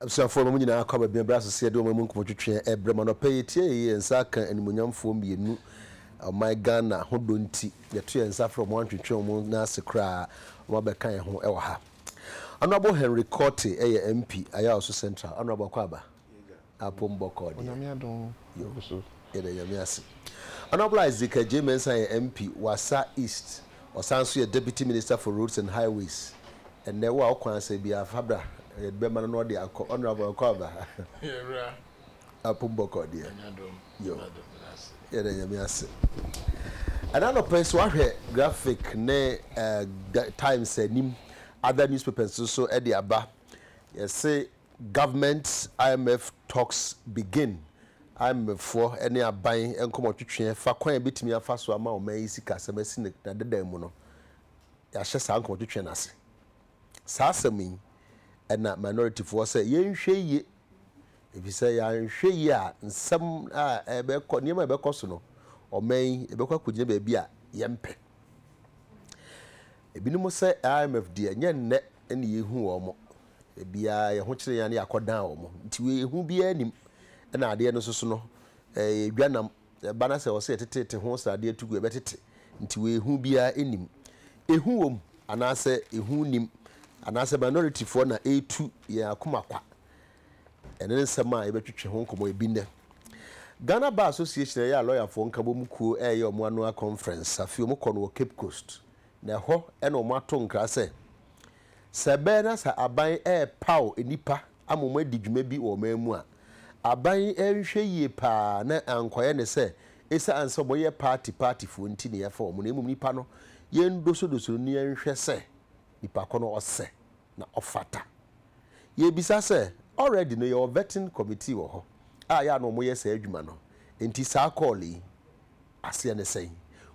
So for me na akwa be bra so se de o mamu nkotwetwe ebrema no pay tie ensa kan animunyamfo mienu my Ghana hodo nti yeto ensa from one twetwe mu na sekra o be kan ho e wa ha Honorable Henry Cote MP aya also central Honorable Kwaba apom bokodi onyame adon yo so ede yame ase Honorable Adekye Nsroma MP Wasa East osanso ye Deputy Minister for Roads and Highways and ne wa okwan se bia fabra be man no de akọ Honorable Kwaba yeah apom bokodi yo ede yame ase another person wahwe graphic ne times anim other newspapers so at the aba you say government IMF talks begin IMF for any buying and come out to fa kwan betimi afa so ama o man sika semesi na dedan mu no ya hye sa come to twen ase sa asemi na minority for say yenhwe ye if you say yenhwe ye a nsem a ebe ko niam ebe ko so no o man ebe kwa kugye ba bia yempe ebinimo say IMF de nya nne ene yehu wo mo ebia ye ho kire ya na yakodan wo mo nti we ehu bia anim na ade no soso no edwanam bana se wo se tetete ho sade atugu ebetete nti we ehu bia anim ehu wom anase ehu nim anase minority for na etu ye akomakwa ene nsema ebetwetwe ho nkomo ebinde Ghana Bar Association ya lawyer for nkabom kuo ye omo annual conference afi omo kono wo Cape Coast na ho ena omo ato nkra se sebena sa aban pau enipa amoma digwuma bi wo mamu a aban enhwe yie pa na ankoye ne se esa anso boye party fo nti ne yefa omo na emum nipa no ye ndoso ni enhwe se nipa kono ose na ofata ye bisa se already no your vetting committee wo ho ya no mo ye se adwuma no enti sa call ase ne sei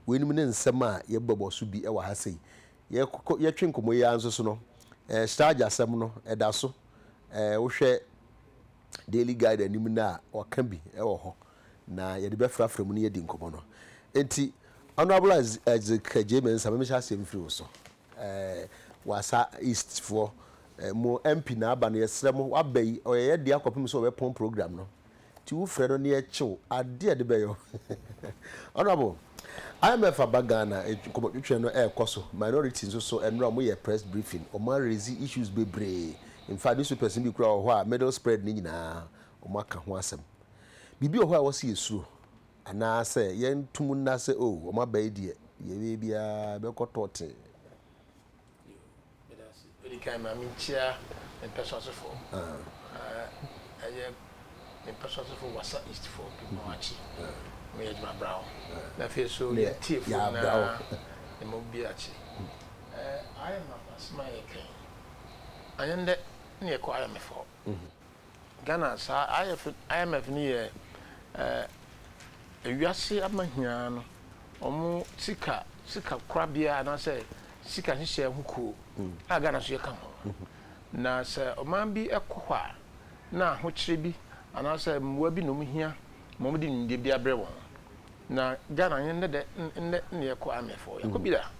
wenim ne nsem a ye babo so bi wa ha sei ye twenkomo ye anso so no stage asem no eda so wo hwe daily guide anim na waka bi wo ho na ye de befrafra mu ne ye di nkomo no enti Honorable Adekye Nsroma me sha sem free so Wasa East for mo MP na aba no ye srem wabai o ye de akopim so we pon program no ti wo frɛ no ne ye chew ade de be yo Honorable IMF abagana komotwe no ekoso minorities so enro mo ye press briefing o ma raise issues bebre in fact this person bi kura ho a middle spread ni nyina o ma ka ho asem bibi o ho a wo se yesuro ana se ye ntum na se o ma ba die ye bia be kotote Very kind ma minchia en person so for in person for Wasa East for people watching me at my brow na fe so le tie for na e mo bi achi I am a smile king ayende ne ko IMF for Ghana sa IMF ni ewiase amahia no omo sika krabia na say sika hihye huko a Ghana so ye ka ho na se oman bi ekwa na ho kire bi ana say mwa bi no muhia mo di ndie bi abre won na Ghana yen de ne ko amefo ya ko bi da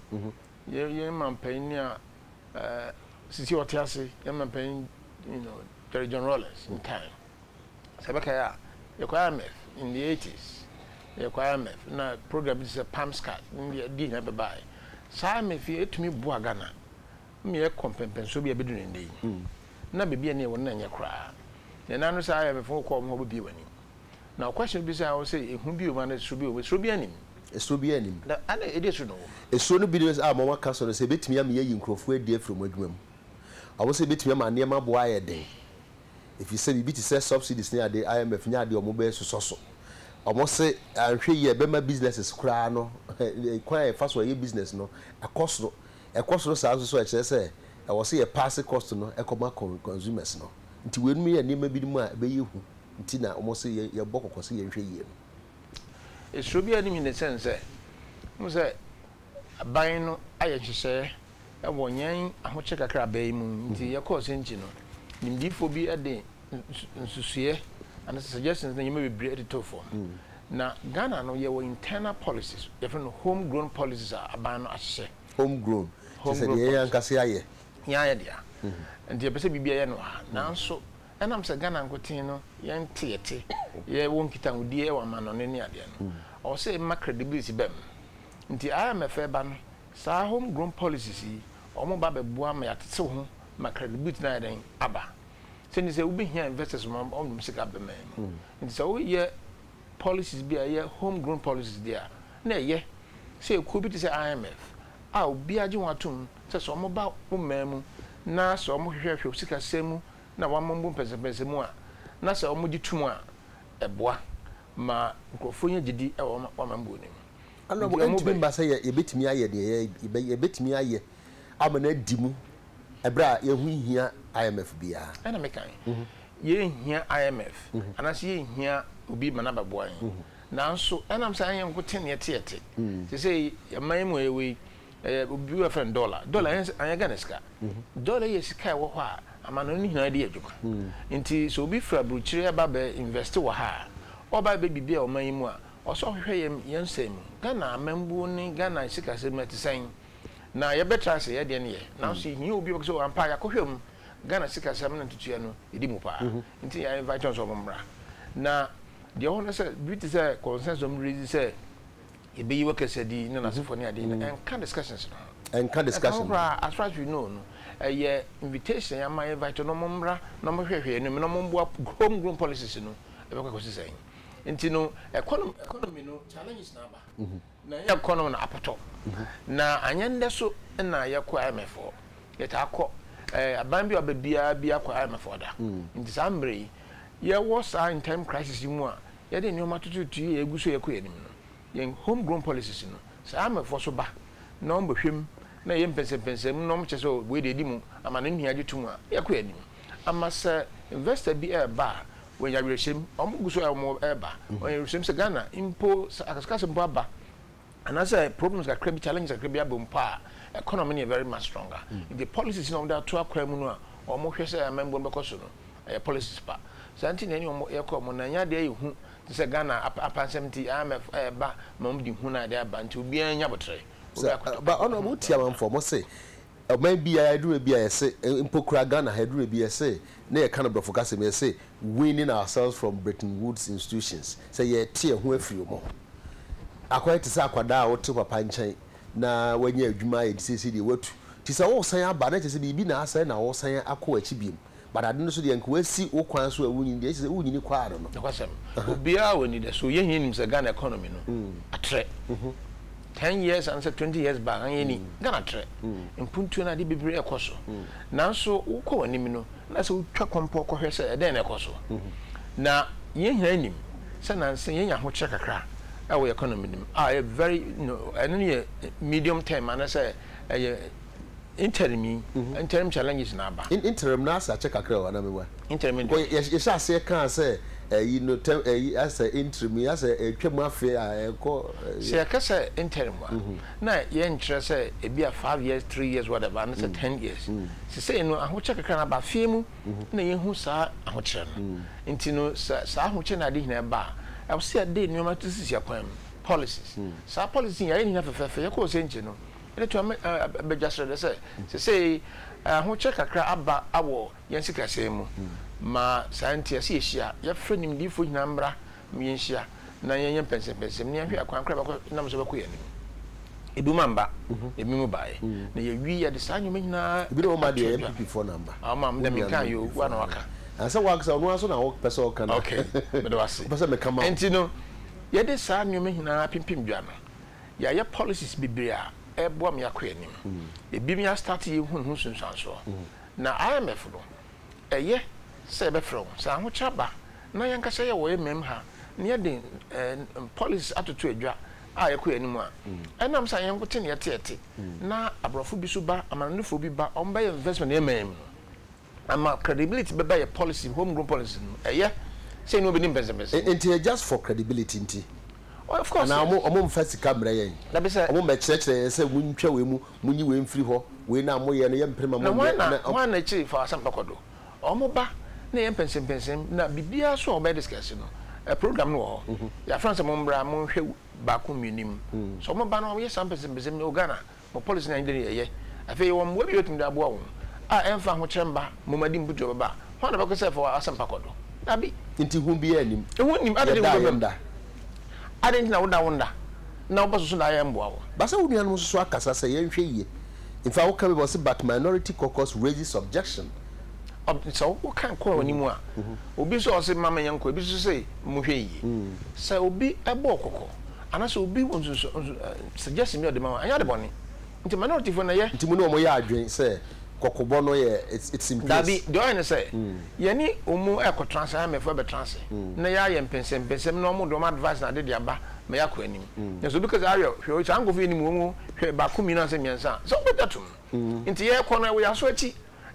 ye mampan ni a sisi otiase ye mampan Jerry John Rollins in time sabaka ya ye ko amef in the 80s ye ko amef na program is a pamscat ndi di na be bai sa me fi etumi bo Ghana me ye kompempen so bi abedu ndi na be bia ne won na nya kra ne nanu sa ya me fo ko mo bi wani na question bi say I will say ehu bi o ma na so bi anim na ana edisu no eso no bi no mo waka so no say betimi am ye nkrofo adi afrom adwumam I will say betimi am ane ma bo aye den if you say bi ti say subsidies near the IMF nya de omo be so almost say anhwe ye be ma businesses kra no kwan e fa so ye business no ekoso sa so e kire say I will say a pass cost no ekoma consumers no nti wenu ye ne ma bi mu a be yehu nti na almost say ye bokoko say ye nhwe ye no e so bi ani in the sense mo say aban no aye hwehwe e wonyan ahoche kakra ba mu nti ye course nti no nimdifo bi ade nsusue and suggestions na yema be breed to for na Ghana no ye wo internal policies different homegrown policies are aban no ahye homegrown say ye yankase aye ya dia and the person bibia ye no na so enam se Ghana nkotin no yen tiete ye won kita hudi e wa ma no ne ne ade no o se ma credibility bem nti IMF ba no sa homegrown policies yi omo ba beboa ma yatete ho ma credibility na den aba se ni se ubi here investors mo on sika be man nti so ye policies bi ye homegrown policies dia na ye se ku bi ti se IMF a obi age watum se so omo ba umemu na so omo hwehwehwe sika semu na wamambu pese mu a na se omo gitum a eboa ma nkrofo nya gidi e wamambu ni ana bo entimi mba se ye betimi aye de ye betimi aye amana dimu ebra ye hu hia IMF bia ana mekan ye hia IMF ana se ye hia obi mana baboa yin nanso enam sa yen ko ten ye tete se say man mu ewe obi wa friend dollar anya Ghana ska dollar ye sika wo ho a amano ni hina de adwuma nti so obi fra bruchire ba be invest wo ha oba be bibia o man mu a oso hwehwe ye nsem Ghana amambu ni Ghana sika se metisen na ye betra se ye de ne ye na so hia obi o so ampa ya kohwem Ghana sika se amna tutua no edi mu pa nti ya invite on so momra na the one say beauty say consensus reason say e be yiwa kesedi na nasefo ne ade and can discussions as far as we know no invitation ya ma invite no momra no mo hwehwe no mo mbo homegrown policies no e be kwakosi say nti no economy no challenges na ba na ya economy na apoto na anyende so na ya kwa IMF ya ta akọ abambi obabia bia kwa IMF da nti sambre ye was in time crisis mu a ye de nyoma tututu ye eguso ye ko yanim no ye homegrown policies no sa am for so ba no mbehwem na ye mpensempensem no mcheso we de di mu ama no nhia gitum a ye ko yanim ama se investor bi e ba when ya reshem omuguso e mo e ba when you reshem se Ghana impo akaskase mpo aba and as a problems that crab challenges that crab abompa economy is very much stronger the policies no that to akwa mu no a omo hwese amembo bekoso no policies pa santi na ni omo ekomo na nya de hu se Ghana apansemti IMF ba mom di hu na de aba nti obi anya botre ba ono mo tia man for mo say man bia aduru bia say impokura Ghana aduru bia say na e kind of focus me say winning ourselves from Bretton Woods institutions say ye tie hu afiri mo akwai ti say akwada a wote papa nchan na wanya adwuma ye disisi de watu ti say wo san aba na ti say bibi na asan na wo san akọ achi biem but I don't so the enkwasi wo kwan so awuni dey say wo nyini kwa no kwasem obia woni de so ye hinim se Ghana economy no atre 10 years and 20 years back an yeni Ghana tre mpuntu na de bebre ekoso nanso wo ko wanim no na se wo twa kompo ko hwese e den ekoso na ye hinim se na se ye nya ho kire kakra our economy a very medium term and I say interim challenges na ba interim na sa check akra wana mewa interim ye sha say kan say as a interim as a twemu afi ko say ka say interim na ye nkyere say e bia 5 years 3 years whatever and say 10 years say no aho check akra na ba fiemu na ye hu sa aho kyere no intino sa aho kyere na de hina ba I will say a day no matter this your policies sa policy ya ni na fefe ye ko se nche no to be just ready say ho check akra aba awo yen sika semu ma scientist yeshia ya frenim di fo nyina mbra mi yeshia na yen pensem ni ahwe akwan kra ba na mso ba ko yani ebi mamba ebi mu bae na ye wi ya de sanyo nyina ebi no ma de MPP phone number ama me dem kan yo wa na waka asa wa ksa no aso na wo pese o kana okay but wasi pese me kama entino ye de sanyo nyina pimpim dwa no ya policies bibria ebo me yakọ anim ebi me start ye hu sunsanso na IMF no eye se be from sa ho chaba na yanka se ye wo emem ha ne ye de policies atoto adwa a yakọ anim a enam sa yanko te ne yete na abrofo bi so ba amanofo bi ba omba investment emem ama credibility be your policy homegrown policy eye say no be nim business just for credibility nti. Of course. Na omo mfasi camera yen. Na be say omo me kire say muntwa we mu munyi we mfiri ho we na mo ye no ye mprema mo na na chi for asam pakodo. Omo ba na ye pensem na bibia so oba discuss no. A program no ho. Ya France mo mbra mo hwe ba ko munim. So omo ba na ye sam pensem no Ghana. Mo policy na ndere ye. Afi ye wo mo bi otum da bo wo. A emfa ho chemba mo madi mbujo ba. What about say for Asampakodo? Abi. Inti hu bi anim. Ehu nim ade go. I didn't know that wonder. Now, but I am wow. But so we are not so akasa say yenhwe. In fact, what can we say? But minority caucus raises objection. So what can call anymore? Obi so say mama yanko, obi so say muhwe yi. Say obi ebo kokko. Ana so obi won suggest me the mama. Anya de boni. Nti minority for na ye. Nti mu no mo ya adwen say kokobo no ye it's in place. Dabi, do I say? Ye ni omu e ko transfer me for be transfer. Na ya ye mpensem no mo do ma advice na de dia ba. Me yakọ anim na so because ayo hwe o ango fe anim wo hwe ba ku mi na se miensa so betatum nti ye kọ no we aso achi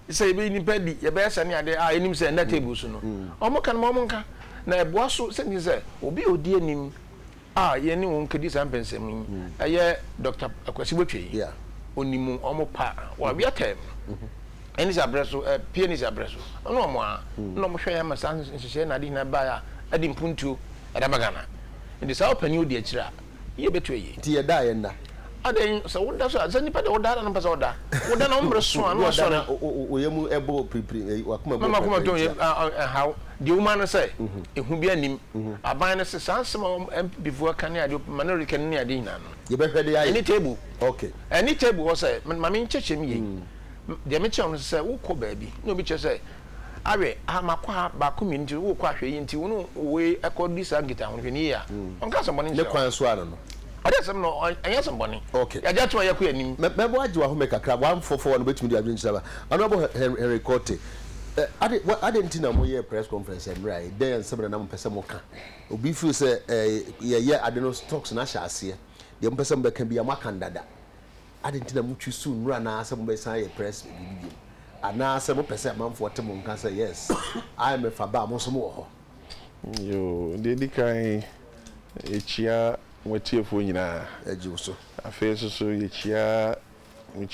say be ni padi ye be ese ne ade a anim se na table so no omo kan mo nka na ebo so se ni se obi odi anim a ye ni won kedi san pensem ye Dr. Akwasi Botwe yeah onimu omo pa wa bia tem eni sa breso pianist abreso ono omo a no mo hwe ya masan nhye na adi na ba ya adi mpuntu adamagana in the south penny di achira ye betwe ti ye da ye nda aden so wonda so azani pa de woda na pesa woda woda na ombre so anu so na oyemu ebo pripri wakuma mama kuma to how the woman say ehu bi anim aban na se sansem before kan ya de manori kan ni ade hina no ye be hwede ya any table okay any table was say mama nchechem ye de me cheon say wo ko ba bi no bi che say awe amakwa ba community wo kwa hwe yinti wo we ekodisa ngita ho hwe ni ya onka so boni le kwan so ano no ade sem no anya so boni okay ya jato ya ku anim mebo ajiwa ho meka kra 144 no betumi di adwen chaba honorable Henry Kote ade ntina mo ye press conference em right dey nsebra na mo pese mo ka obi feel say ye ade no stocks na sha ase de mo pese mo beka bia mo kan dada ade ntina mo twisu nura na ase mo be san ye press bibi ana se mo pese amanfo te mo nka say yes I am a faba mo so mo ho yo de kan echia wetiefo nyina eji so afi so echia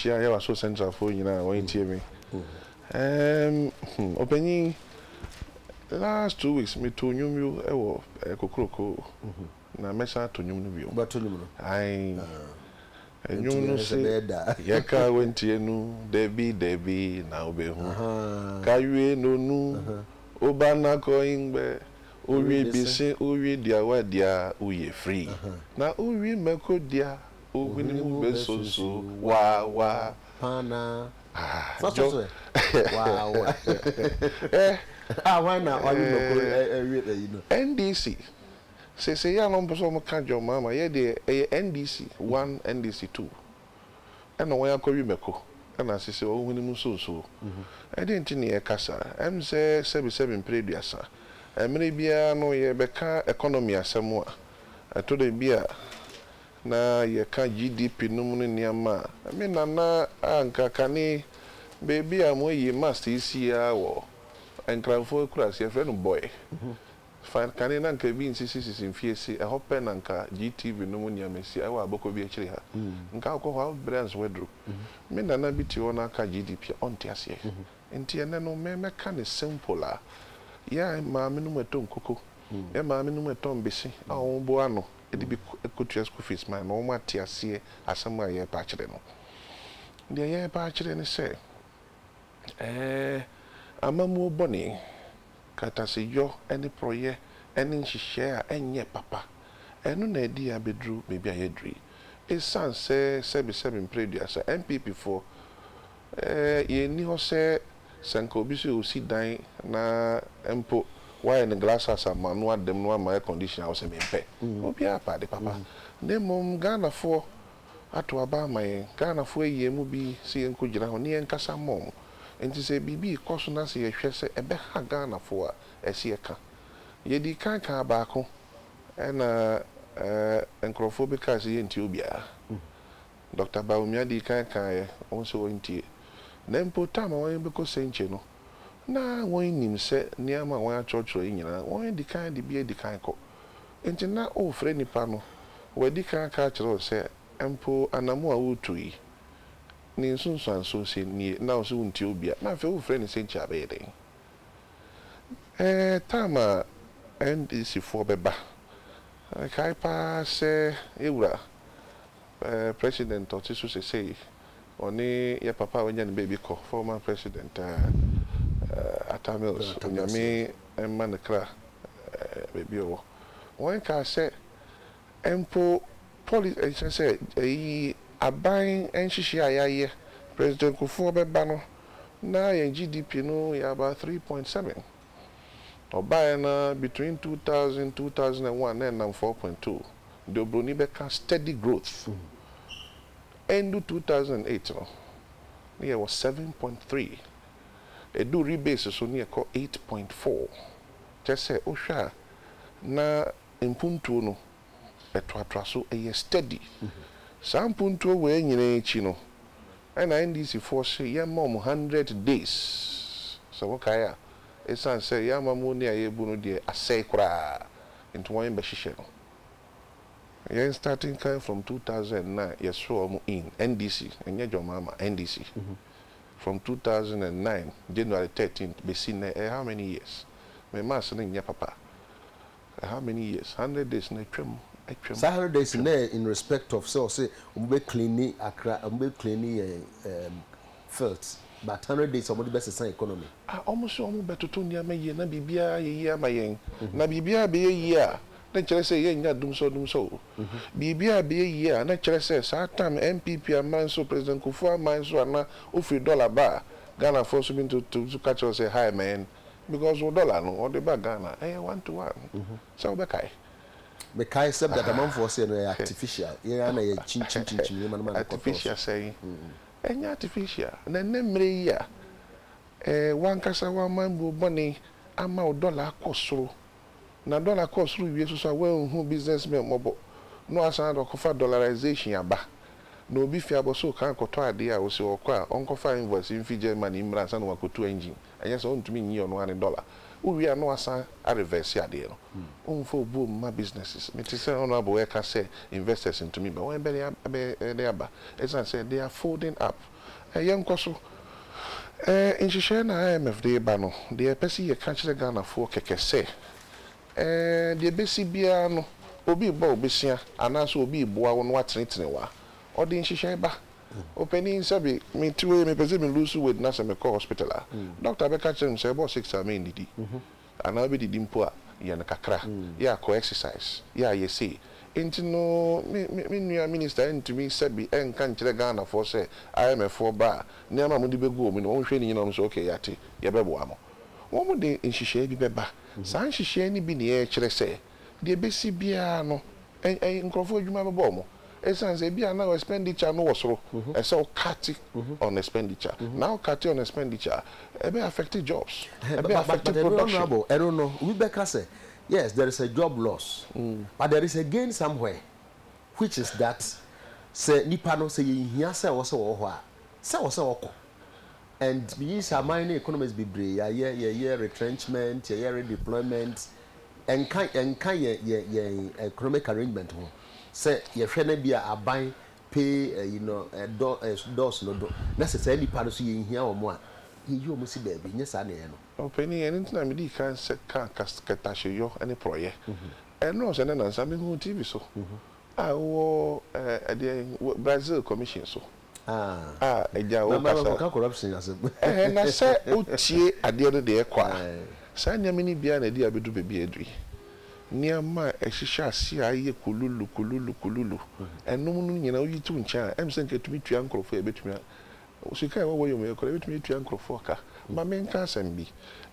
ya waso central fo nyina won tie me opening last 2 weeks me to nyumyu ewo kokroko na mesa to nyum no bio ba to nyum no ai enyum no se yeka wentie nu debi na obehu kayue nonu obana ko ingbe owi bisi owi dia wadia uye free na owi mekodia owi ni besoso wa pana so wow why not owi meko you know NDC say ya no mposo mo ka jo mama ye de NDC 1 NDC 2 eno wa yakowi meko na sese owi ni musoso e de ntini e kasa em say 77 preduasa emre bia no ye beka economy asemu a to de bia na ye ka GDP no mu niama me nana anka kani baby amoyi master isi ya wo enkranfo kura se fe no boy fan kani na nka bi nsisi mfiesi e hope na nka GTV no mu niama si awa aboko bi akire ha nka ko ha brands wedro me nana bi ti ona ka GDP on ti ase enti ene no me ka ne simple a ya maame no meton koko ya maame no meton besi a won bo ano e de bi ekotua school fees man no ma ti ase asama ye pa kire no de ye pa kire ne se amamu boni kata se yo any proye any nhihye a enye papa enu na edi abedru mebi ayedri esan se 77 preduasa MPP for ye ni ho se sanka obi so osi dan na empo why in glass house amanu adem no ama air condition house mempe obi apa de papa ne mom Ghana for ato aba mai Ghana for ye mu bi si enko gira ho ne enkasa mom enti se bibi koso na se ye hwe se ebe ha Ghana for esi eka ye di kan ba ko na encrophobic as ye enti obia Dr. Baumia di kan ye on so enti nempo tama won be ko senche no na won nim se niama won achọchọ nyina won di kan di bia di kan ko enti na o fre nipa no we di kan ka chiro se empo anamu a wotui ni nsunsan so se ni na o so nti obia na fe o fre ni senche abede tama NDC for beba kai pa se ewura president otisu se sei oni ya papa wanya ni baby ko former president Donata Mills onyame emma ne kra baby o one ka say empo policy say aban enhihie ayaye President Kufuor beba no na your GDP no ya about 3.7 or na between 2001 and 4.2 the obroni beka steady growth end 2008 no there was 7.3 edu rebase so near 8.4 just say osha na impuntu no etwatwa so steady sampuntu we nyina echi no and NDC force mom 100 days so okay it's say yamamu ne ayebu no de asay kra into one be hihye no yeah starting from 2009 yes so in NDC enye jomama NDC from 2009 January 13th be seen how many years my mass nya papa how many years 100 days na twem 100 days in respect of so say be cleaning Accra be cleaning fields but 100 days somebody best say economy almost better to nya me na bibia ye ma yen na bibia be ye a na chere say ye nya dum so bibia be ye a na chere say sa time MPP amanso President Kufuor amanso na ofri dollar ba Ghana for so to catch us say hi man because $1 no or the bag Ghana 1 to 1 so be kai me kai except that amount for say no artificial ya na ye chin man artificial say enya artificial na nemre ya wan kasa wan man bu boni ama $1 akosoro na dollar akosoro wie so we hu businessmen mobo no asan do kofa dollarization aba no obi fi aboso kan koto ade a o se okwa onkofa invoice in fi Germany imran san wakoto engine anya so ntumi nyi ono ane dollar uwi ano asan a reverse ade no onfo obo ma businesses me say ono abo we ka say investors into me but when be they aba it's say they are folding up yenkoso in share na IMF de ba no de pesi ye ka kire Ghana fo keke say de besi bia no obi bo obesia anaso obi boa wo no atenetene wa odi nhihye ba opening sabi me tuwe me pese me lose weight na se me call hospital doctor be catch him say about 6 amen didi ana be didi mpo a ya na kakra ya ko exercise ya ye say enti no me nua minister enti me sabi enka nkire Ghana for say IMF for ba ne ama mo di begu me no won hwe ni nyina so okay yate ye bebo amo won mo de nhihye bi beba sa nhihye ni bi ne ye kire say de besi bia no nkrofo adwuma bebo mo essence be an expenditure no was so cut on expenditure now cut on expenditure be affected jobs be affected production I don't know we better say yes there is a job loss but there is a gain somewhere which is that say nipa no say hia say wo say wo and we say mine economies be bre ya retrenchment ya redeployment and can ye economic arrangement ho say ye hwe na bia aban pay doors no do na say nipa no so ye hia wo mo a ye yo mo si baabi nya sa na ye no openi anything na me di kan se kan katashe yo any project no se na nsa me hu TV so wo Brazil commission so eja o ka corruption as na se otie ade no de ekwa sa nya me ni bia na di abedu bebi edui niama ehihye ase aye kululu enum no nyina oyitu ncha emse nketumi tua nkrofo ebetumi o sika wo yo me ekora ebetumi tua nkrofo ka ma men ka sambi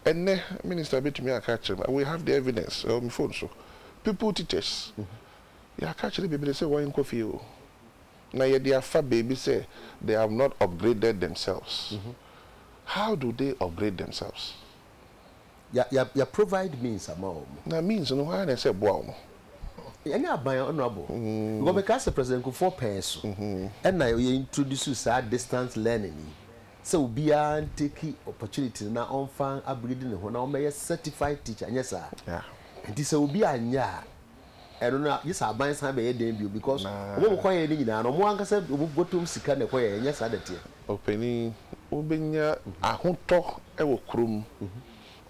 enne minister betumi aka chere we have the evidence on my phone so people teachers ya ka chere bebe say wo nkofi o na ye dia fa baby say they have not upgraded themselves how do they upgrade themselves ya provide means amount na means no why na say boa mo any aban honorable go make us President Kufuor peso and na you introduce sad distance learning so be an take opportunity na on fan upgrading ho na o may certified teacher yes sir and this will be anya and no yes aban san be dey because we ko ye ni nyina no mo anka say botom sika na ko ye yes sir that openi obenya ahoto e wo krom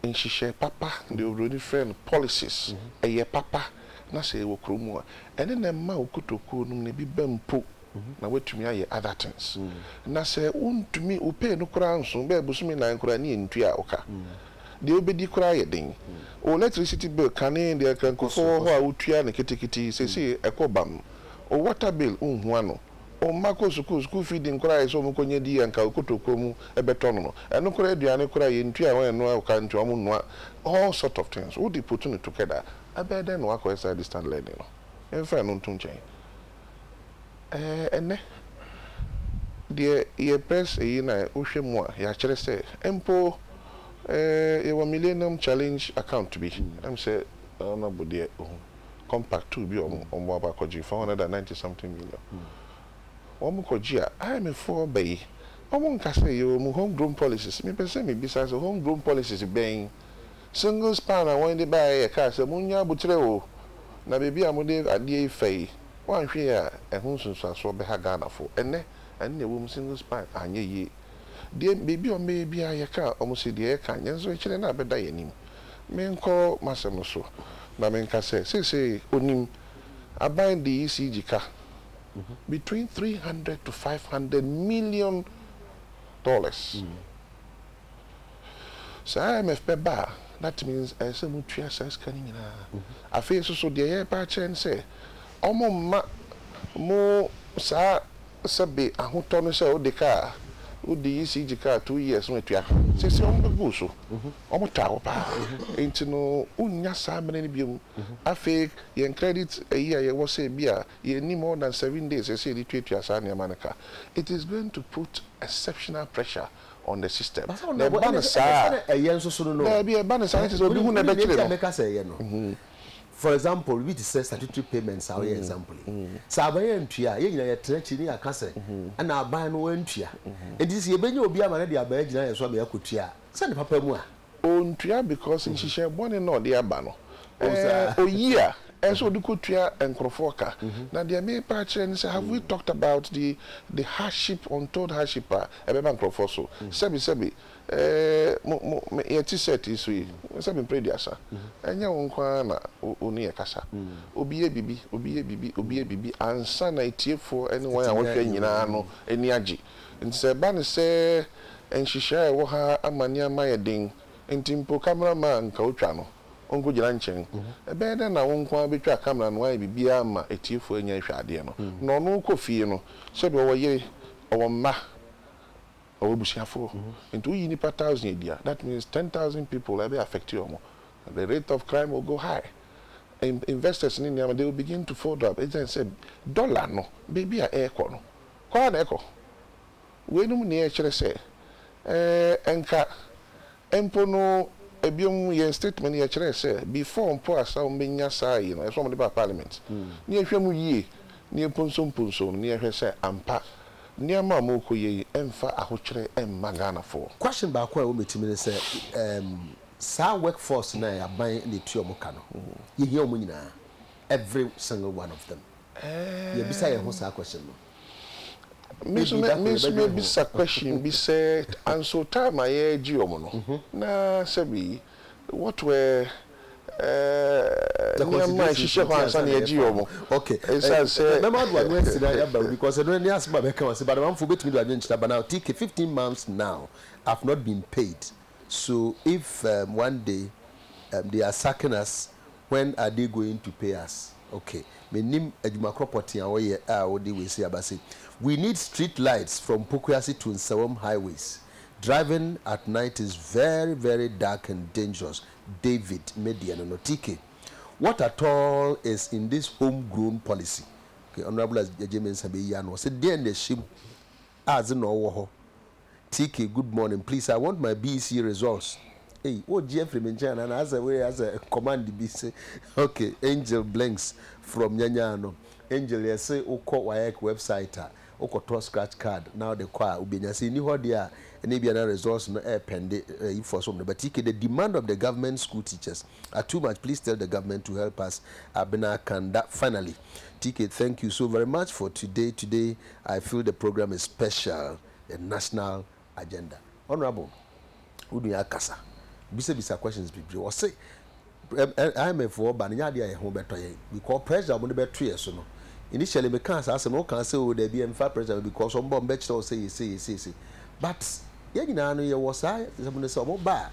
nhihye papa the already friend policies eye papa na say wo kromu ene na ma okotoko no ne bi bampo na wetumi aye other things na say untumi upe no kura nso be busumi na nkura ni entua oka the obedi kura ye den o electricity bill kan de kan ko ho a utua ne ketekete say ekobam o water bill unhu ano o mako school feeding kura so mo konye di anka okotoko mu ebeto no eno kura aduane kura ye ntua won no ka ntua mu no all sort of things we dey put it together abeden no akọ inside distant learning no enfa no ntun chen ene de ye press e na ohwe mu a ya kire say empo ye wa millennium challenge account bi am say na bodie compact to bi omo abakoji 490 something million omo koji a I am for bay omo nka say yo mu homegrown policies me person me bisa so homegrown policies ben single span and when they buy a car say munya butre o na bebi amode ade ifei wan hwe a ehun sunsu aso be ha Ghana fo enne wo single span anye yi de bebi o me bia ye ka omo se de ye ka nyenzo kire na beda yanim me nko masem so na me nka say onim aban the ECG ka between 300 to 500 million dollars. So IMF pe ba that means say mu twa size kan nyina afi so de ye pa chen say omo ma mo sa sabe ahoto no say o de ka o de ECG ka 2 years no twa say omo be so omo ta o pa enti no unya sa mene ni biom afi ye credit a year ye was say bia ye ni more than 7 days say the twa sa na manaka it is going to put exceptional pressure on the system. The for example, we say statutory payments are example. Sabayan Tia, ye trenching a case, and our ban went here. And this year, Benny will be a man, the Abaya as well, Kutia. Send Papa Mua. On Tia because in she share one and not the Abano. Oh, yeah. And so the Kutia and Krofoka. Now, the main part have we talked about the hardship, untold hardship, a Beban Krofoso? Sebi, set is we, Sebi Prediasa, and your Unkwana, Unia Casa, Obie Bibi, and Sana itier for anyone I want to know, and Yaji. And Seban say, and she share Waha Amania Maya Ding, and Timpo cameraman Kauchano. Ongo jiranchen ebe de na wonkwa betwa camera no ai bibia ma etiefo anya hwade no no ko fie no se be wo ye o ma o busiafo into yi ni per 1000 dia that means 10,000 people will be affected omo the rate of crime will go high investors in India they will begin to fold up it say dollar no baby a echo no kwa na echo we no ne e kire se enka empo no ebiom ye statement ye kire say before mpo asa ombenya sai no eso mo de ba parliament ni ehwemu yie ni ponso ni ehwe say ampa ni ama mo koye emfa ahokire emma Ghana for question ba kwa wo metimi say sa workforce na ya ban ne tuo mo ka no ye hia mo nyina every single one of them ye bisa ye ho sa question no Miss bisa question be said and so time I gi omo no na sabi what were okay because I don't ask about but I'm forgetting to arrange but now take 15 months now have not been paid. So if one day they are sacking us, when are they going to pay us? Okay, me nim adwuma property and we say abase we need street lights from Pokuasi to Nsawam highways. Driving at night is very, very dark and dangerous. David Median and Otike. What at all is in this homegrown policy? Okay, Honorable Jamin Sabiyano said, "Dear the ship, as in our TK, good morning. Please, I want my BC results." Hey, oh Jeffrey Menchana, and as a command BC. Okay, Angel Blanks from Nyanyano. Angel, yes, say, Oko Wayek website. Oko scratch card now the choir ubinya say ni hodia any be another resource no air pende for some but the demand of the government school teachers are too much. Please tell the government to help us. Abena Kanda finally. TK, thank you so very much for today. I feel the program is special, the national agenda. Honorable Udu Yakasa bisa questions people or say I'm for banya dia ho beto ye because pressure mo be beto so no. Initially, me can't say no can say there be 5% because some bomb bet say. But ye nyina no ye wo sa zemune se omo ba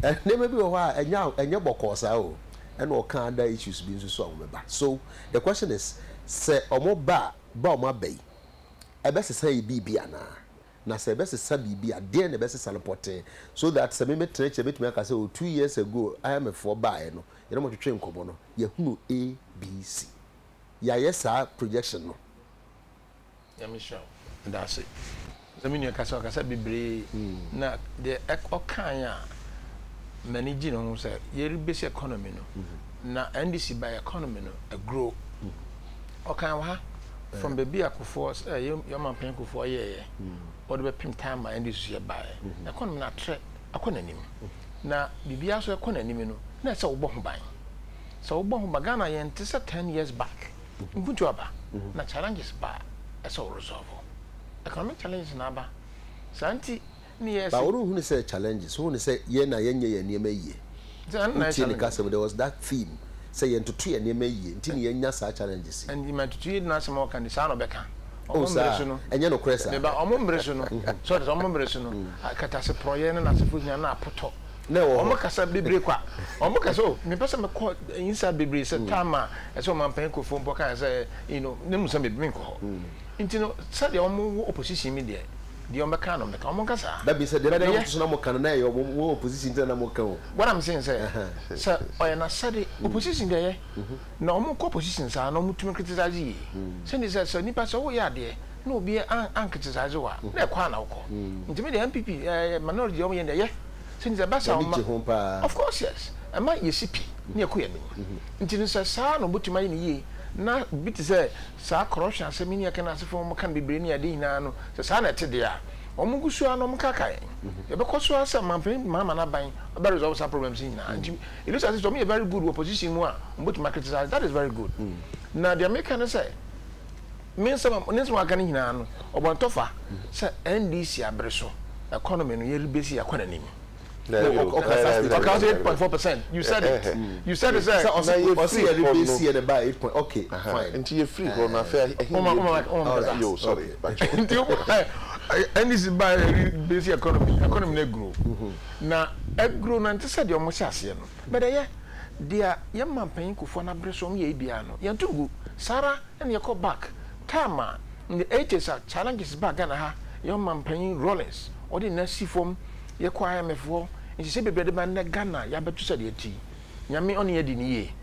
ne maybe wo ha enya boko sa o and all kind of issues being so ba. So the question is say omo ba omo bay e be say bibia na say be say bibia de na be say salapote so that say me treche betumi aka say 2 years ago I am a for buy no you know mo twetwe nkomo no ye hunu ABC ya yesa projection no ya me show that's it zamini kasa bibre na the okan ya manage no say ye base economy no na NDC by economy no a grow okan wa from baby akufo your man pen akufo ye or the pim time my NDC by economy na tre akona nim na bibia so ekona nim no na say wo ho ban so wo ho Ghana ye nte say 10 years back mpuntu aba na challenges ba esa resolve economic challenges na aba santi ni yes ba wonu hu say challenges hu say ye na yenye ye niema yie there was that theme say ye ntutu ye niema yie nti ni yenya sa challenges and you might to na some more can say no beka enye no kresa me ba omo mbreso no so that omo mbreso no akata se proye na asefo nya na apoto na wo omo kasa bebre kwa omo kasa o me pese me call inside bebre se tama e so man pen ko fo mbo kan say you know ne musa me bin ko nti no say de omo opposition me de omo kan no me ka omo kasa that be said the so na mo kan na ye omo opposition de na mo kan what I'm saying say say o na say opposition de ye na omo ko opposition sa na omo tumi criticize yi say ni say ni pa so wo ya de na obi an criticize wa na kwa na uko nti me de MPP minority omo ye de ye since the basa of course yes am I yesipi na yakuya ni nti no say sa no botuma yi ni na bit say sa corruption say me ni aka na asefo mo kan bebre ni ade hina no sa na te de a omo gusu ano mo kaka ye be ko so asa mama na ban about resolve some problems hina nti it looks as if me a very good opposition mu a botuma criticize that is very good na the American say me some nso aka ni hina no obontofa say NDC abreso economy no ye rebesi akwana nimi. Okay, 8.4%. You said it. You said it. Sir, okay, fine. Until you're free, go na fair. Yo, sorry. And this is by basic economy. Economy na grow. Na grow na nti said you almost ase no. But there young man paying ku for na bresom ye bia no. Yan tungu Sarah and you call back. Tama in the 80s challenges back Ghana ha. Young man paying Rollins or the next form ye kwa IMF nti se bebre de ba na Ghana ya betu se de ati nyame oni yedi ni ye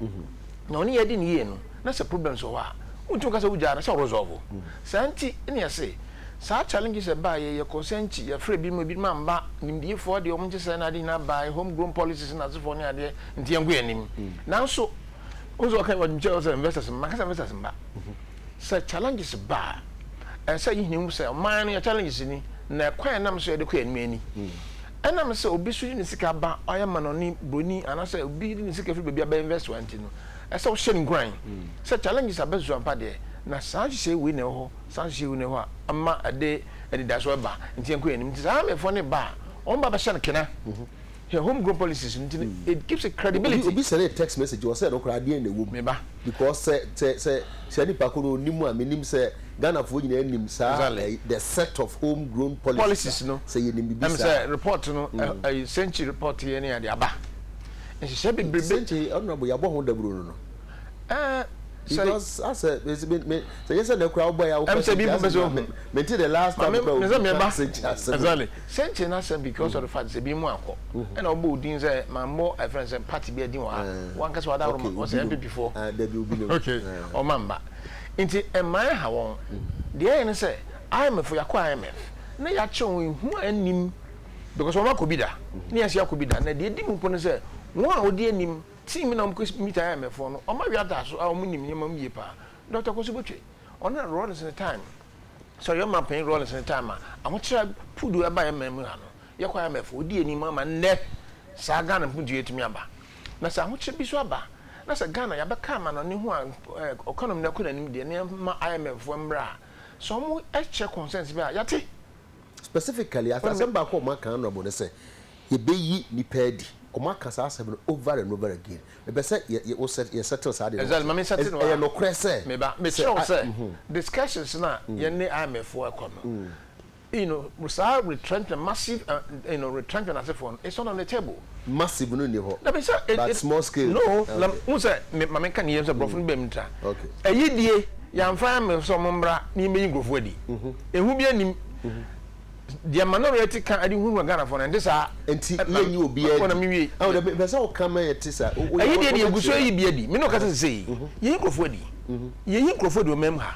na oni yedi ni ye no na se problem so wa untu ka se wuja na se resolve santi ni ase sa challenges e ba ye consenti ya free bi mo bi mamba nimdie for de omje se na de na ba homegrown policies na zefo ni ade nti yangu yanim na so ozo ka wadimche o investors makasa investors mba sa challenges ba e say hinu se man ya challenges ni na kwan nam so ye de kwa ani ena me se obi su ni sika ba oya manoni broni anase obi ni sika fi bia ba investment no e se o hye ngran se challenges abezu ampa de na sanji se we ne ho sanji we ne ho ama ade daso ba nti enko enim nti sa me fo ne ba on ba hye nkena homegrown policies it gives a credibility obi send a text message or said okra de na wo me ba because say ni pa ko no nimu a menim say Ghana for nyina nim sa the set of homegrown policies no say you nim bi say report no a century report here ni ade aba and she said be century honorable yabo ho daburo no because I said so yes the crowd boy I say people maintain the last time exactly century na say because of the fact say bi mu akọ and obo din say my more a friend say party be din wa one case wa da room was MP before there will be no okay o mamba nti emman ha won de yen say IMF yakọ IMF na ya chon hu anim because o ma ko bida na ya sia ko bida na de di mu pon say won a odi anim team na mko meet IMF no o ma wi ada so a mo nim nyemam yie pa Dr. Kosibotwe on na Rollins in the time so your man paying Rollins in the time a mo kira pudu aba IMF ha no yakọ IMF odi anim ama ne sa Ghana pudu etimi aba na sa ho kira bi so aba na sa Ghana ya beka ma no ne ho economy na ko nanim de ne ma IMF fo mbra so mo check consensus ba yate specifically as ba ko ma kan no bo ne say ye beyi ni pedi Oma kasa asem over and over again. Maybe say you settle sad. Exactly. Mama settle no. No crese. Me sure say discussions na ye ne IMF for economy. retrenchment, massive, retrenchment as a phone. It's not on the table. Massive, no, but small scale. No, who said, "My can use a broken bemta." Okay. A year, young family of some umbra, near me, go for it. And who be any the minority can I didn't want Ghana for and this are and you be a oh, the person come here, Tissa. I didn't go so ye be a no can say, ye go for it. Ye go for the member.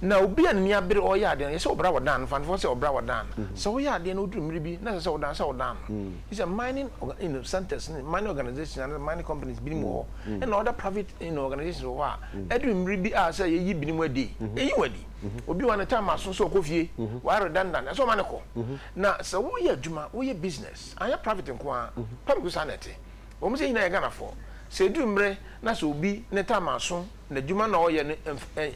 Now be an near bit or yard, and you saw Brower Dan, fan for Brower Dan. So we are the no dream, maybe not so down. It's a mining centers, mining organization, and mining companies being more, and other private organizations who are. Edwin Ribi, I say, ye been ready. You ready? Obi wana time aso so kofie wa redundant so maneko na so wo ye adwuma wo ye business anya private nko a pam ku sanete wo mo se ina ye Ghana for se du mre na so obi ne time aso na adwuma na o ye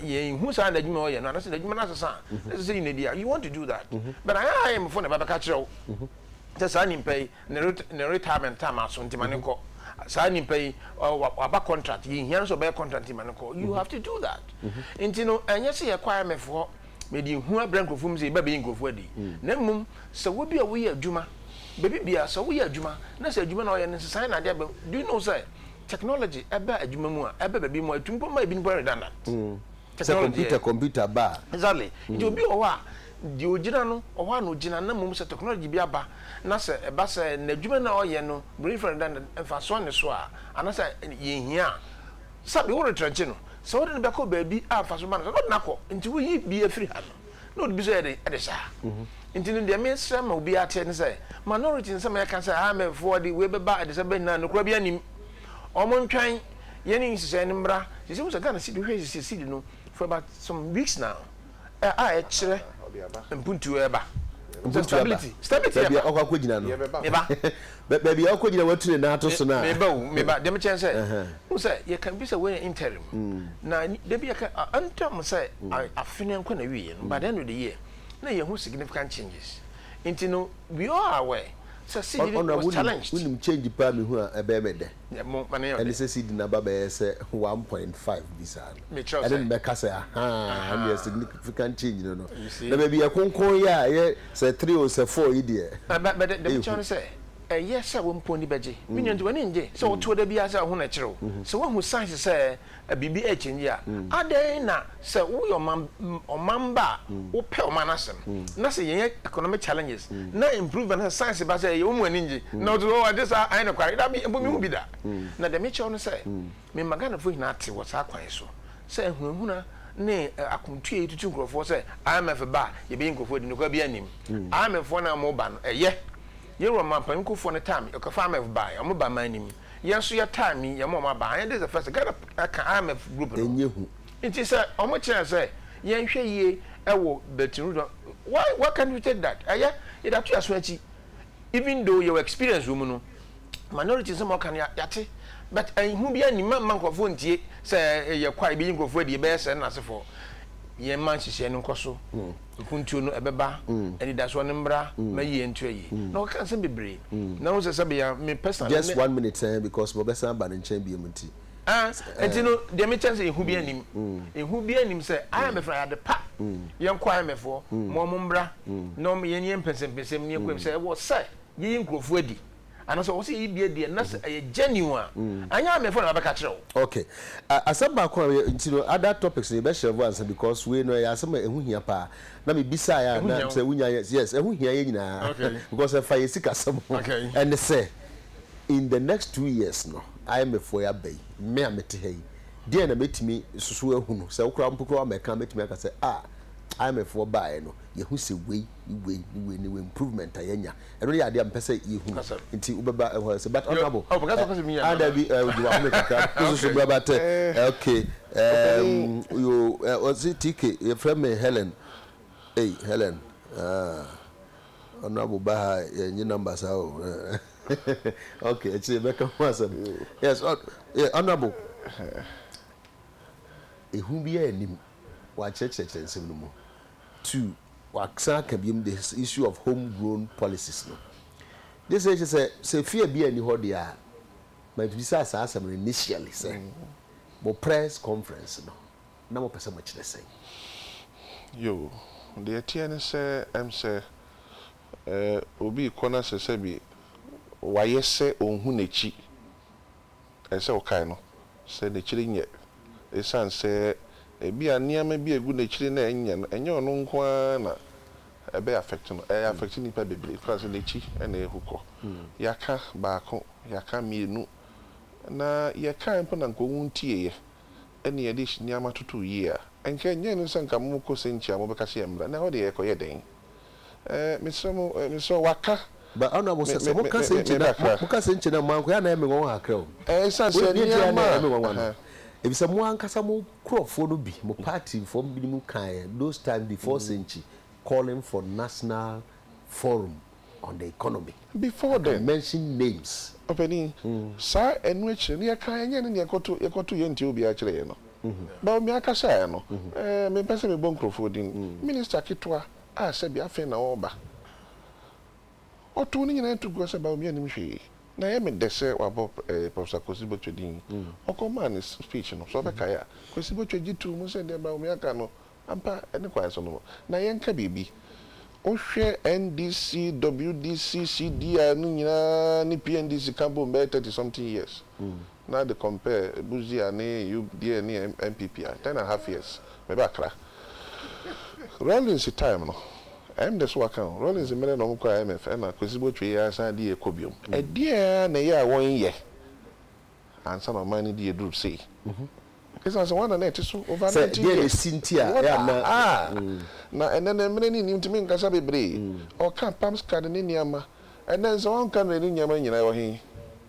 ye hu sa na adwuma o ye na se adwuma na sesa na se ina dia you want to do that but I am for na baba ka kire wo just ani pay ne retirement time aso ntimaneko sa ni pay waba contract yi hian so be contract maneko you have to do that intino anya se requirement for me di hu abranko fum se ba be nkofu adi na mum so wo bia wo ye adwuma baby bia so wo ye adwuma na se adwuma na o ye nsesan na dia do you know say technology eba adwuma mu a eba baby mu atumpo ma ebi npo redundant computer ba exactly it obi o wa di ogina no o wa no ogina na mum se technology bi aba na se eba se na adwuma na o ye no brain redundant emfa so ne so a ana se ye hia sabe wo retrench no so de be ko baby afa so man so na ko nti wo yi bi afiri ha no no bi so e de sha nti no de me sra ma obi ate ne se minority nse ma kan se ha me for the we be ba de se be na no kura bi anim o mo ntwan ye ni sise ni mbra sise wo se Ghana si hwe sise no for about some weeks now e chere mpuntu eba stability baby okwa kwagina no eba baby okwagina watune na ato so na meba dem chen say who say you can be say when interim na de be ka antam say afene nko na wiye no by the end of the year na ye hu significant changes into no we are aware so see the challenge we change pa me hu a be me de and say see the number be say 1.5 bisa and then be ka say and there significant change no na baby e konkon ya ye say 3 or say 4 e there but the chance say yes I won't pony beje we need to nje so to da bia say ho na kire so we hu science say bibi e change ya aden na say wo your mamba wo pe o manasem na say yen economic challenges na improvement science ba say wo mu nje na to wo this I na kwari da me hu bi da na the me no say me magana fo hina ate wo sa kwan so say ehunhuna ne akontue tutu nkrofo say IMF ba ye be nkrofo di no kwa bi anim IMF na mo ba no you were my panko for the time, you can farm of buy, I'm about my name. Yes, your time, your mama buy, and there's a first I'm a group. It is a much I say, yen ye, but why, what can you take that? Yeah, it up to a sweaty. Even though your experience, woman, minority some more can yati, but I who be any man of one tea, say you're quite being go for the best and as for. Ye man she no koso kuntu no ebeba and that's one mbra ma ye ntu yi no kan se bebre na wo se be ya me personally just 1 minute because mo besa ba nchen bi emuti entino de me chance ehu bi anim se I am afraid at the pa ye nkwa am efo mo mbra no me ye empesem ne ekwem se wo se ye nkrofo adi and so say be dey na genuine anya me for na be ka kire okay asaba ko ntino other topics we be share answer because we know ya asema ehu hia pa na me bisa ya na say wunya yes ehu hia ye nyina because if I sika some and say in the next 2 years no I am for ya bay me amete hey dey na metimi susu ehu no say ukra mpukro ameka metimi aka say I'm a for buy no ye hu se we improvement ayanya eno ya de am pese ye hu nti ubeba se but honorable because me and be you want make ka so braba te okay you was it TK your friend me Helen hey Helen honorable ba ye numbers how okay it's a make once yes honorable ehun bi anim wa church nsem no mo two waksa kabiem the issue of homegrown policies no this is say fear be any ho dia my visa asem initially say mo press conference no na mo pese mo kire say yo the TN say say obi kona se bi waye se onhu nechi ese okai no se nechiri nye esan se ebi aniama bi egu nechiri na enye ono nko na ebe affect no affect ni pa bebre because nechi na ehuko yaka baako yaka mienu na yaka mpo na nko wuntie ene ye dish niama tutu ye enke nye no sanka mu ko senchi amobeka se emra na ho de ye koye den miso waka ba ana mo se mo ka senchi na manko ya na eme won hakra san se niama ebisa mo ankasa mo crofo no bi mo party for bi mu kan those time before senchi calling for national forum on the economy before then mention names openi sa enweche ni aka enye ni yekoto yenti obi a kire ye no ba mi aka sha no me pese me bon crofodin minister kitwa a se bi afen na oba oto ni nyina to go se ba mi anim hwe na ye me dese wabo professor Kosibo Twedin okoman speech no so be kaya Kosibo Twedin tu mu se de ba mi aka no ampa ene kwa so no na ye nka bibi ohwe NDC WDC CDI no nyina ni PNDC kambo mbe 30 something years now they compare Buzia ni UDA ni MPP 10.5 years maybe akra Rollins time no I'm the swaka Rollins mere no mko IMF na Kosibo Twe ya san di ekobiom e dia na ya won ye ansa no man di edru say esa so one na it so over 90 years Cynthia ya na enene mere ni ntimi nkasa bebre o kan pams card ni niama enen so on kan ni niama nyina wo he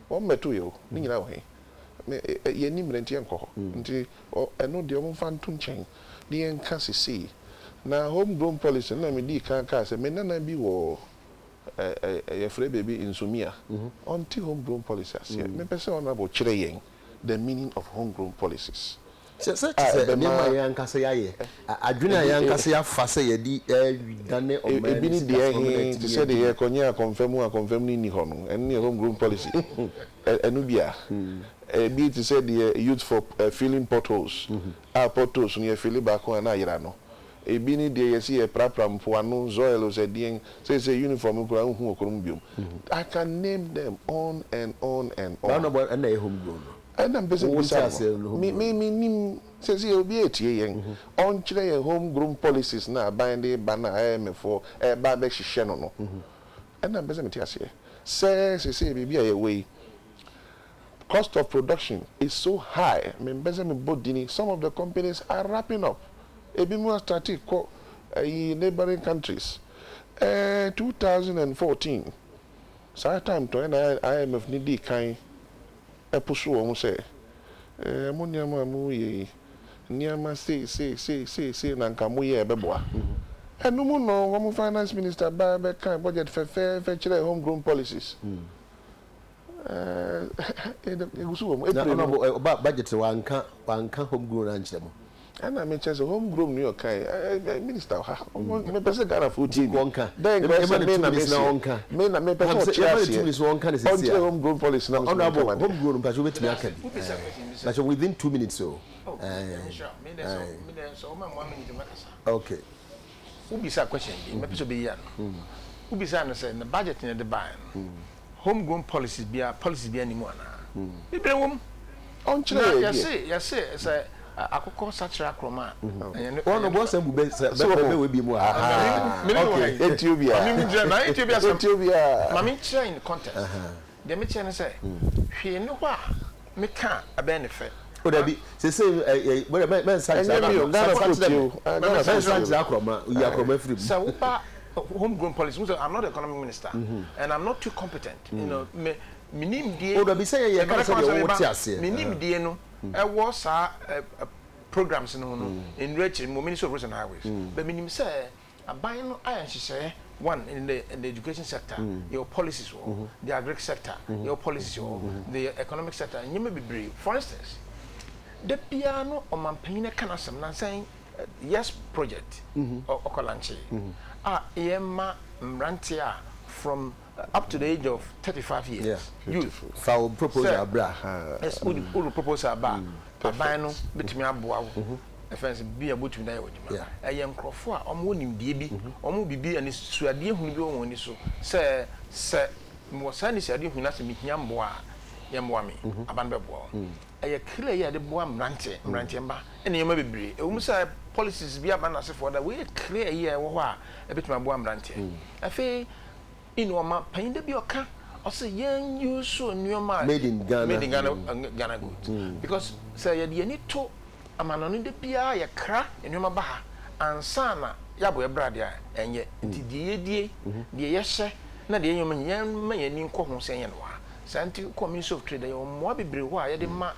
won meto yo ni nyina wo he ye ni mere nti enko nti eno de o mfa ntu nchen ni enka sisi na homegrown policy na me di kan se me nana bi wo ye free baby insomnia onti homegrown policy ase me pese on abo kire yen the meaning of homegrown policies se ne ma yankasa yaye adwena yankasa ya fa se ye di dane o man ebi ni de to say the konya confirm ni ho no ene homegrown policy enu bia ebi to say the youth for filling potholes potholes ni fill back on na yira no ebi ni de yesi e prapra mpo anu zoelo ze dien say uniform kura hu okorum biom I can name them on and on and on no but na homegrown and I'm busy me says obi etie yen on kire ye homegrown policies na bande bana IMF ba be hihye no and I'm busy me tia say bibi aye way cost of production is so high me busy me bodini some of the companies are wrapping up ebi mu started ko neighboring countries 2014 so time to IMF ni di kan epusu o mu se mo niama mu ye niama say na nka mu ye beboa enu mu no wo finance minister ba be kan budget fe kire homegrown policies egusu wo no budget wanka homegrown anche mo ana me chese homegrown New York minister ha me pese gara futi wonka then me na me pese chairman wonka is here homegrown policy na homegrown pa so betimi akali na so within 2 minutes so okay ubisa question me pese be ya no ubisa no say the budget in the buy homegrown policies bia ni mu ana ibre wom on chire ya say akoko satra kroma ono boss embu be we bi mu okay Ethiopia mami chira in context de me chira say hwe ne ho a me ka aben ne fe o da bi say men satra kroma ya kroma free so upa homegrown policy I'm not the economic minister and I'm not too competent you know me minim die o da bi say ye ka say ye wo ti ase minim die no was programs no in rich Ministry of Roads and Highways but minim say aban no ayan hye one in the education sector your policies the agric sector your policies the economic sector nyeme bebre for instance the piano o mampanyine kana sam na say yes project okolanche yema mrantia from up to the age of 35 years. Youth. For proposal, yes, would proposal ba. Abano betimi aboa wo. offense bi abotu na ye odwuma eye nkrofo a omo nimdie bi omo bibi ani suade hunu bi won ni so se mo sa ni suade hunu na se mihia mbo a ye mbo me aban bebo eye kile ye de bo amrante mba ene yema bebre e wumsa policies bi aban asefo da we clear ye wo ho a e betuma bo amrante afi ino ma payinde bi oka also yen use nneoma made in Ghana good because say ye de ni to amanono de bia ye kra nneoma ba ha ansa na ya bo ebrade a enye nti die de ye hye na de nneoma yen ma ye ni nko ho sen ye no ha santi commission of trade ye mo bebre ho a ye de ma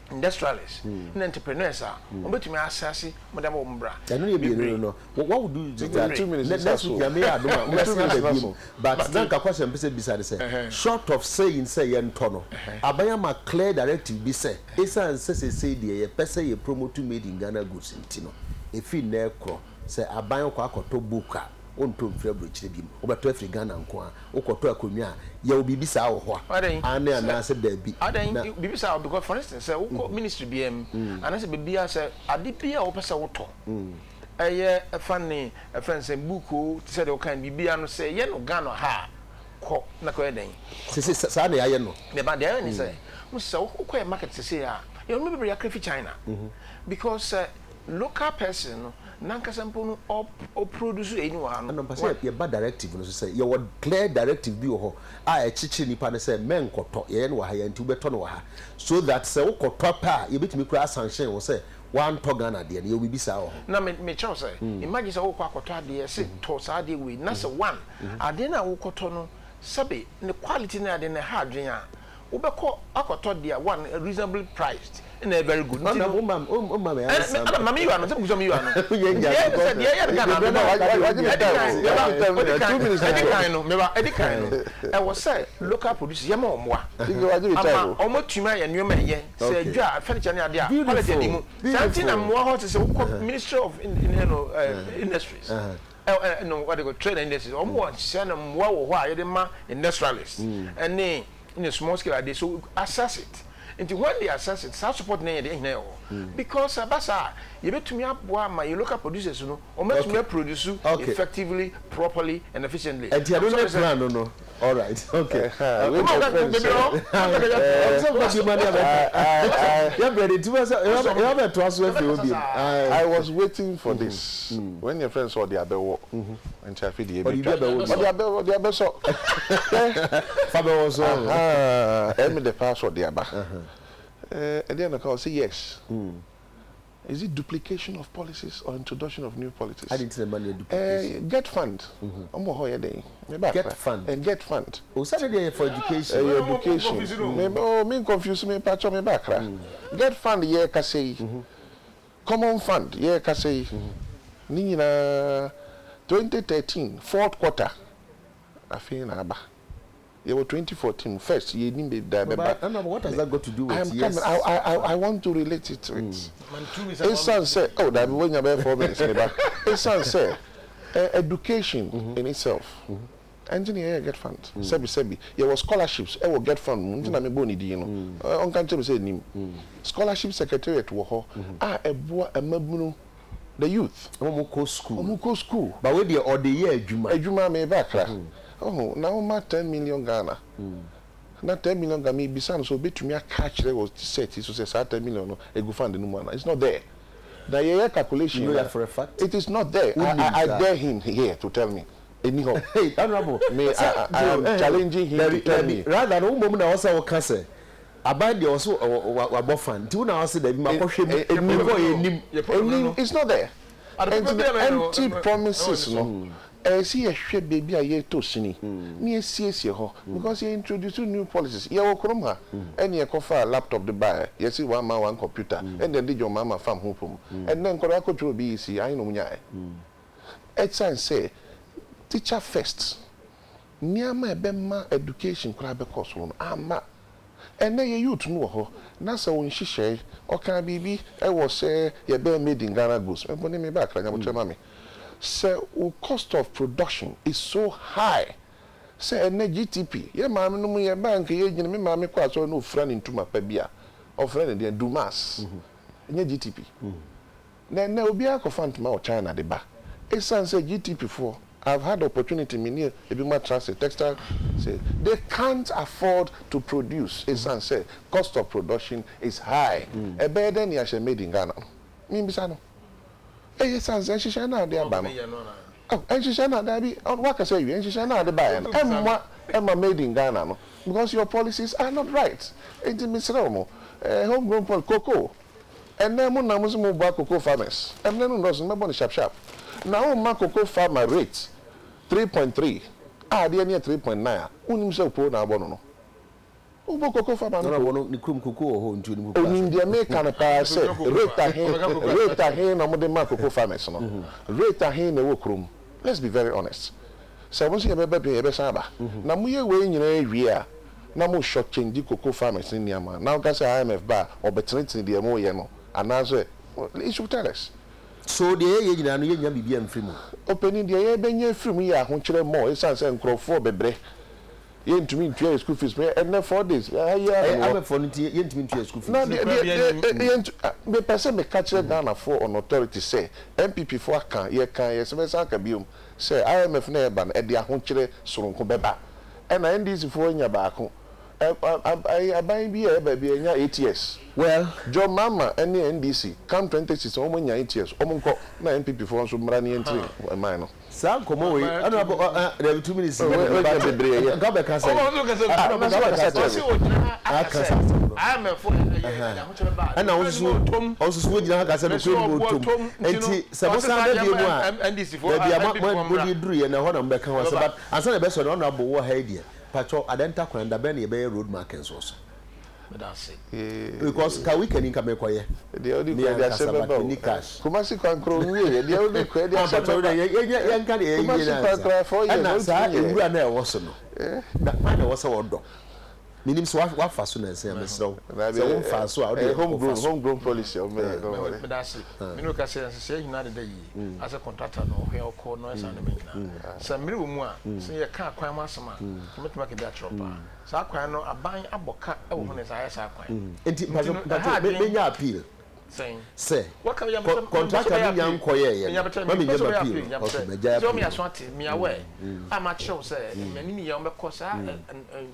industrialists and entrepreneurs are betumi asase modern ombra no what would do just 2 minutes next week ya me adoma but then ka question be say beside say short of saying say ye ntono abaya ma clear directive be say esan say dey ye pese ye promote made in Ghana goods ntino e fi na ekro say aban kwa akoto buka onto mfrabro chire bi obeto afri Ghana nko a okoto akonwa ya obibisa wo ho ane ana se da bi adan bibisa because for instance say wo ministry BM ana se bibia say ade bia wo pese wo to eye fanny friends buku say the kind bibia no say ye no Ghana ha ko na ko eden sa na ye no me ba dey ni say mo say wo ko market say a you no be yakrefi China because local person nankasa mpono o produce eni wa no no say ye ba directive no say ye wo clear directive bi wo ho a e chichi nipa ne say men koto ye no wa ha ye nti beto no wa ha so that say wo koto pa ye betimi kura sanction wo say one to Ghana de ye obi bisa wo na me chow say imagine say wo koto ade say to sa ade we na say one ade na wo koto no sabe ne quality na ade na ha adwen a wo be ko akoto de one reasonably priced in a very good. No, Mami, you are not. You are not. I was say local producers. Yama omwa. Omo tuma ya nyoma ye. Say dwa furniture na dia. Quality dimu. Something na mwa ho say Ministry of Industries. No, what they go trade industries. Omo say na mwa wo ho a ye de ma industrialists. And in a small scale they so assess it. And when they assess it, self support na dey because abasa you betumi aboa ma you local producers no o metumi produce effectively, properly and efficiently. And you don't plan no. All right. Okay. I was waiting for this when your friends saw the abewo and chafi the abewo so Fabo was the password the aba. And then I call say yes. Is it duplication of policies or introduction of new policies? I didn't say money duplication. Get fund. Get fund. And get fund. Oh, Saturday for education. Education. Oh, me confuse me patch me back. Get fund ye kase. Common fund ye kase. Nina 2013 fourth quarter. I feel na ba. It was 2014 first. You didn't what has that got to do with it? I want to relate it to it. His son said, oh, that when you're about 4 minutes. His son said, education in itself. Engineer get fund. Sebi. There was scholarships. I will get fund. On country say scholarship secretariat wo ho. The youth. Omuko school. But with the or the year Juma me back. Oh, now ma 10 million Ghana. Not 10 million Ghana. Me bisan so betumi catch there was set. So say 10 million no. E go fund the money. It's not there. The year calculation. You know that for a fact. It is not there. I dare him here to tell me. Anyhow, hey, honorable. I am challenging him to tell me. Rather than woman also can say. About the also wabofan. Do now say that it's not there. Empty promises no. See a shit baby a year to sini. Near CSC ho because you introduce new policies. You will come here and you offer a laptop to buy. You see one man, one computer, and then did your mama farm home. And then Korako to be see, I know nyai. It's say teacher first. Near my bema education crab course room. Ama. And then you to know ho. Nasa when she share or can be I was say you be made in Ghana goods. Put me back like I'm mommy. So cost of production is so high. Say a GTP. Yeah, mammy, no me bank agent, me mammy quite so no friend into my pebia or friend in Dumas. In GTP. Then there will be a confront ma China the ba. It sounds say GTP for. I've had opportunity in Ebima Transit Textile say they can't afford to produce. It sounds say cost of production is high. A better than you made in Ghana. Mimbisano. It sounds like she na there ba. Oh, and she na there be on what I say you and she na the buy. Emma made in Ghana no because your policies are not right. It's Misramo. Homegrown cocoa. And then mo na mo cocoa farmers. And then no no me sharp. Now my cocoa farmer rate 3.3. They are near 3.9. Unim se pro na abono no. Ubo cocoa farmer no ni krum cocoa ho ntu ni mu. Onim de make an pa say rate ahen na mo de ma cocoa farmers no. Rate ahen na wo krum. Let's be very honest. So once you be saba. Na mo ye we nyina ewie a na mo short change cocoa farmers in Niama. Now ka say IMF ba obetrentin de mo ye no. Anazo it should tell us. So the ye nyina no ye nya bibia mfiri mu. Opening the ye benya mfiri mu ya ho kire mo. Esan say nkrofo bebre. Ye ntumi ntue school fees me and 4 days. I'm for ye ntumi ntue school fees. No, the person me catch Ghana for on authority say MPP for kan ye se say ka biom say IMF na e ban e de ho kire soronko beba. And NDC for nya ba ko. I buy be a baby nya 8 years. Well, John Mama any NDC come 26 omo nya 8 years. Omo nko na MPP for so mra ni entry mine no. Sa komo we honorable there be 2 minutes. Go back can say. I'm a for and also we nyina ka say no ko tom. Enti se bo sa da bi mu a NDC for we dey duru ye na ho na mbeka wa say but ansa na be so no honorable wo ha dia. Pacho adenta kwenda ben ye be road markets also. But that's it. Because ka weekend in Kamekoye. The only way they are ni cash. Kumasi kwankro we the only way they are yan kan e Kumasi kwankro 4 years. Na sa ewura na e wo so no. Na man e wo so wodo. Minim so wa fa so na se mesrew. Se wo fa so a homegrown policy o me. But that's it. Me no ka say hina de yi. As a contractor no hwe okọ no esa na me hina. Se mmiri wo mu a se ye ka kwan ma asema. Metuma ke bia tropa. Sa kwan no aban aboka e wo ne sa ya sa kwan. Enti be nya appeal. Say what can you contractor me yan koye ye. Ma me nya appeal. Okay, me ja. So me aswate me aware. Am a show say many me yan be cause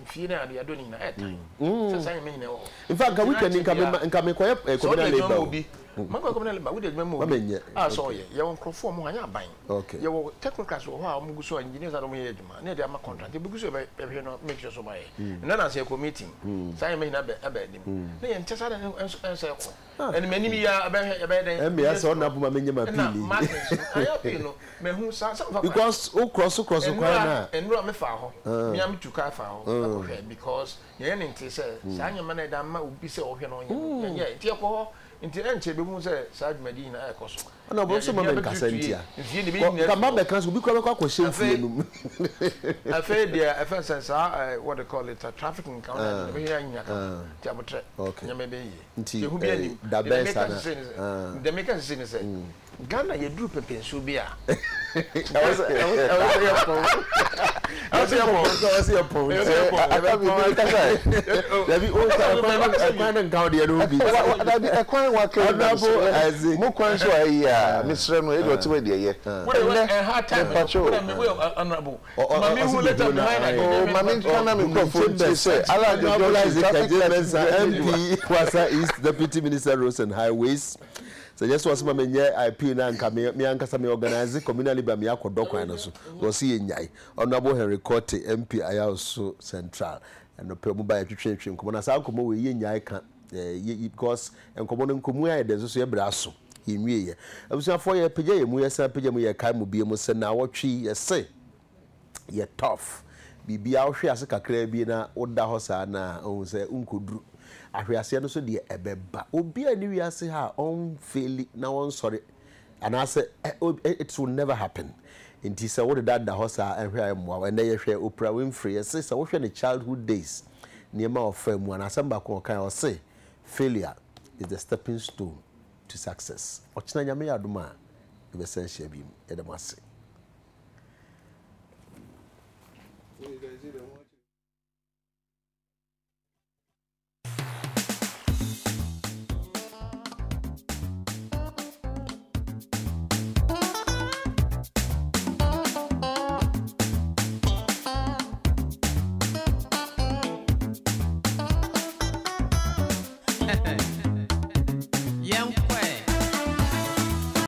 fie na de adoni na etan. So say me hina wo. In fact, ka weekend nka me koye communal labor. Mango communal labor we dey memo. Ah so ye won crofo mo anya ban. Okay. Ye wo technicals wo ha mo guso engineers ado mo ye adwuma. Na dey am contract. Dey guso be no make sure so buy. Na na say committee. Say me hina be dem. Na ye ntesa da ense ko. And many me ya be den. MBS on na buma me nyama appeal. I appeal no. Me hu some because o cross kwa na. Enro me fa ho. Me am to ka fa ho. Because ye nti say sa nyama na da ma obi say o hwe no nya. Ye nti ko nti enche be hu say sa adwumadi na e koso. Na bo so ma be kasantia. Ka ma be kan so bi kwa kwa shemfie no. Afa dia afa sense what they call it a trafficking counter. Me here nya ka. Ti abotre. Nyama be yi. Nti hu bi da be sana. The make say Ghana ye drew pepensu bi a. I was your point. Deputy Minister Roads and Highways. So just was my IP na nka me ankasa me organize communal liba me akodokwan no so go see nyai honorable Henry Cote MP Ayaso Central and no pe mu ba twetwetwe nkomo na sa nkomo we ye nyai ka because nkomo no nkomu ya de so ye braso yenwie ye abusuafo ye pege ye mu ye sa pege mu ye kai mu bie mu se na wotwi ye se ye tough bibia wo hwe ase kakra bi na woda ho sa na ohun se unkoduru ahwease no so de ebeba obi ani wiase ha on fail na on sorry and I say it will never happen inti say what that da hosa ehwe ayemo and ye hwe Oprah Winfrey say say wo hwe ne childhood days niema of famu and asamba ko kan o say failure is the stepping stone to success ochina nyame yadoma e be san hia bi e de mase. Hey.